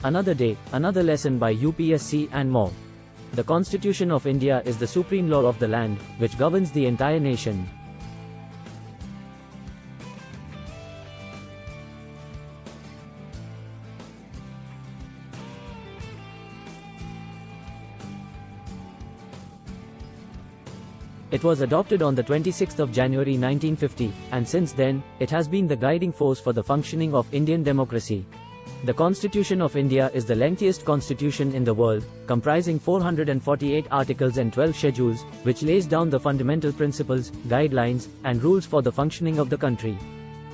Another day, another lesson by UPSC and more. The Constitution of India is the supreme law of the land, which governs the entire nation. It was adopted on the 26th of January 1950, and since then, it has been the guiding force for the functioning of Indian democracy. The Constitution of India is the lengthiest constitution in the world, comprising 448 articles and 12 schedules, which lays down the fundamental principles, guidelines, and rules for the functioning of the country.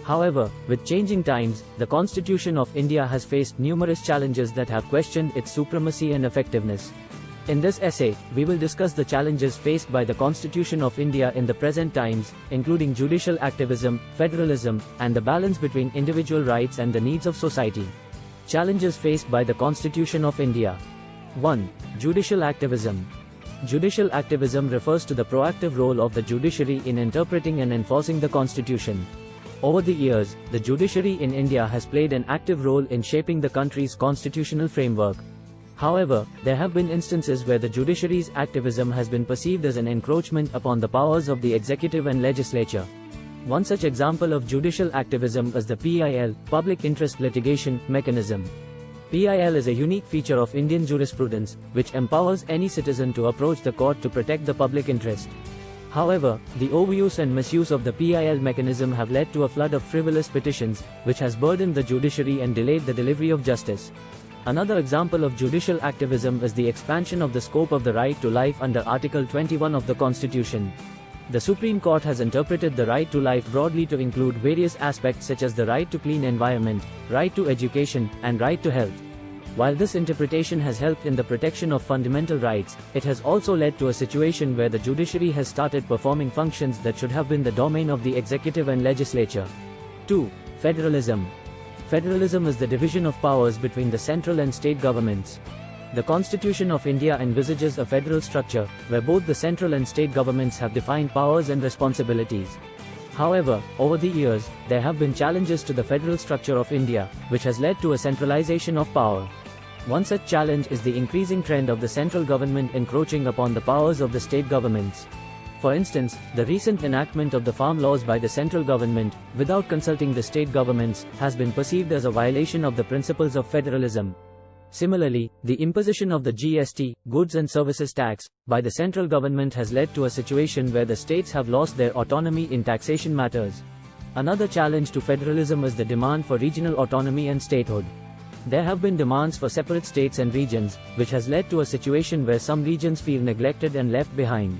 However, with changing times, the Constitution of India has faced numerous challenges that have questioned its supremacy and effectiveness. In this essay, we will discuss the challenges faced by the Constitution of India in the present times, including judicial activism, federalism, and the balance between individual rights and the needs of society. Challenges faced by the Constitution of India. 1. Judicial activism. Judicial activism refers to the proactive role of the judiciary in interpreting and enforcing the Constitution. Over the years, the judiciary in India has played an active role in shaping the country's constitutional framework. However, there have been instances where the judiciary's activism has been perceived as an encroachment upon the powers of the executive and legislature. One such example of judicial activism is the PIL, Public Interest Litigation, mechanism. PIL is a unique feature of Indian jurisprudence, which empowers any citizen to approach the court to protect the public interest. However, the overuse and misuse of the PIL mechanism have led to a flood of frivolous petitions, which has burdened the judiciary and delayed the delivery of justice. Another example of judicial activism is the expansion of the scope of the right to life under Article 21 of the Constitution. The Supreme Court has interpreted the right to life broadly to include various aspects such as the right to clean environment, right to education, and right to health. While this interpretation has helped in the protection of fundamental rights, it has also led to a situation where the judiciary has started performing functions that should have been the domain of the executive and legislature. 2. Federalism. Federalism is the division of powers between the central and state governments. The Constitution of India envisages a federal structure, where both the central and state governments have defined powers and responsibilities. However, over the years, there have been challenges to the federal structure of India, which has led to a centralization of power. One such challenge is the increasing trend of the central government encroaching upon the powers of the state governments. For instance, the recent enactment of the farm laws by the central government, without consulting the state governments, has been perceived as a violation of the principles of federalism. Similarly, the imposition of the GST, goods and services tax, by the central government has led to a situation where the states have lost their autonomy in taxation matters. Another challenge to federalism is the demand for regional autonomy and statehood. There have been demands for separate states and regions, which has led to a situation where some regions feel neglected and left behind.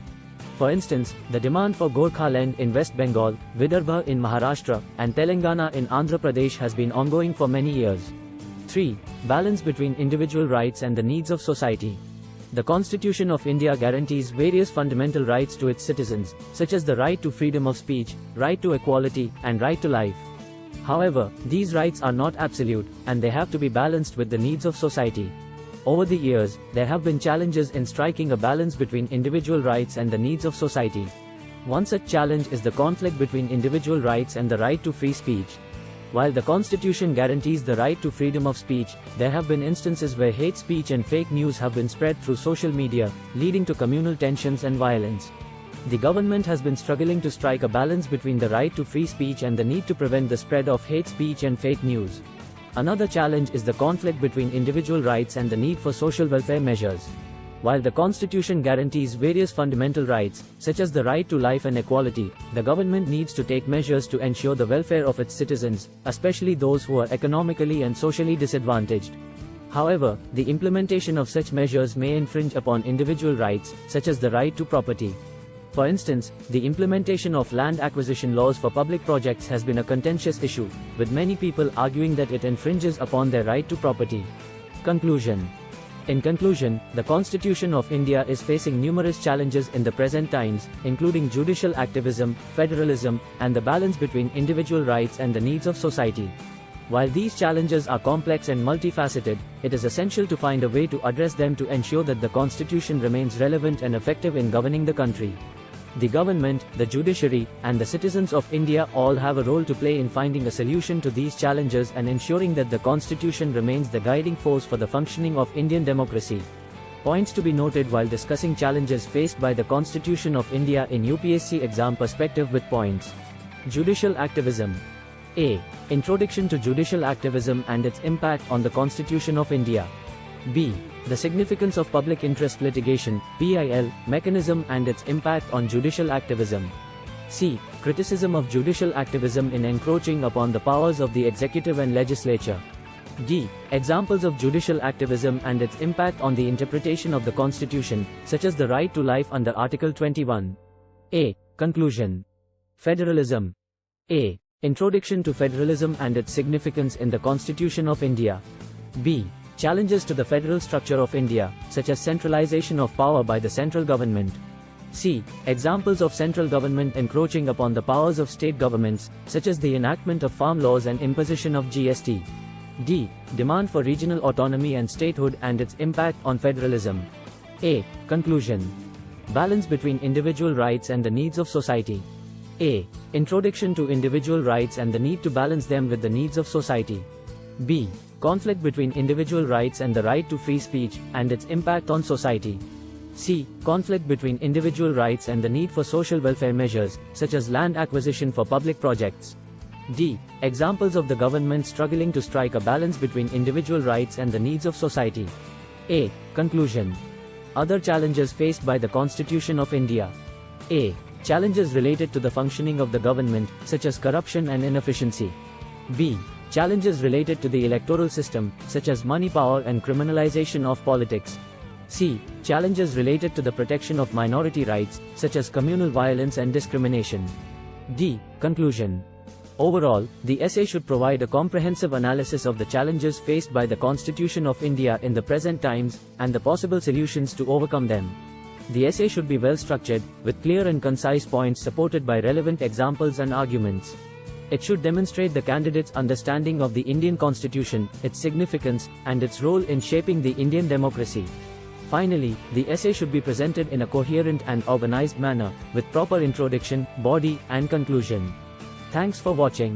For instance, the demand for Gorkhaland in West Bengal, Vidarbha in Maharashtra, and Telangana in Andhra Pradesh has been ongoing for many years. 3. Balance between individual rights and the needs of society. The Constitution of India guarantees various fundamental rights to its citizens, such as the right to freedom of speech, right to equality, and right to life. However, these rights are not absolute, and they have to be balanced with the needs of society. Over the years, there have been challenges in striking a balance between individual rights and the needs of society. One such challenge is the conflict between individual rights and the right to free speech. While the Constitution guarantees the right to freedom of speech, there have been instances where hate speech and fake news have been spread through social media, leading to communal tensions and violence. The government has been struggling to strike a balance between the right to free speech and the need to prevent the spread of hate speech and fake news. Another challenge is the conflict between individual rights and the need for social welfare measures. While the Constitution guarantees various fundamental rights, such as the right to life and equality, the government needs to take measures to ensure the welfare of its citizens, especially those who are economically and socially disadvantaged. However, the implementation of such measures may infringe upon individual rights, such as the right to property. For instance, the implementation of land acquisition laws for public projects has been a contentious issue, with many people arguing that it infringes upon their right to property. Conclusion. In conclusion, the Constitution of India is facing numerous challenges in the present times, including judicial activism, federalism, and the balance between individual rights and the needs of society. While these challenges are complex and multifaceted, it is essential to find a way to address them to ensure that the Constitution remains relevant and effective in governing the country. The government, the judiciary, and the citizens of India all have a role to play in finding a solution to these challenges and ensuring that the Constitution remains the guiding force for the functioning of Indian democracy. Points to be noted while discussing challenges faced by the Constitution of India in UPSC exam perspective with points. Judicial activism. A. Introduction to judicial activism and its impact on the Constitution of India. B. The significance of public interest litigation (PIL) mechanism and its impact on judicial activism. C. Criticism of judicial activism in encroaching upon the powers of the executive and legislature. D. Examples of judicial activism and its impact on the interpretation of the Constitution, such as the right to life under Article 21. A. Conclusion. Federalism. A. Introduction to federalism and its significance in the Constitution of India. B. Challenges to the federal structure of India, such as centralization of power by the central government. C. Examples of central government encroaching upon the powers of state governments, such as the enactment of farm laws and imposition of GST. D. Demand for regional autonomy and statehood and its impact on federalism. A. Conclusion. Balance between individual rights and the needs of society. A. Introduction to individual rights and the need to balance them with the needs of society. B. Conflict between individual rights and the right to free speech, and its impact on society. C. Conflict between individual rights and the need for social welfare measures, such as land acquisition for public projects. D. Examples of the government struggling to strike a balance between individual rights and the needs of society. A. Conclusion. Other challenges faced by the Constitution of India. A. Challenges related to the functioning of the government, such as corruption and inefficiency. B. Challenges related to the electoral system, such as money power and criminalization of politics. C. Challenges related to the protection of minority rights, such as communal violence and discrimination. D. Conclusion. Overall, the essay should provide a comprehensive analysis of the challenges faced by the Constitution of India in the present times, and the possible solutions to overcome them. The essay should be well structured, with clear and concise points supported by relevant examples and arguments. It should demonstrate the candidate's understanding of the Indian Constitution, its significance, and its role in shaping the Indian democracy. Finally, the essay should be presented in a coherent and organized manner, with proper introduction, body, and conclusion. Thanks for watching.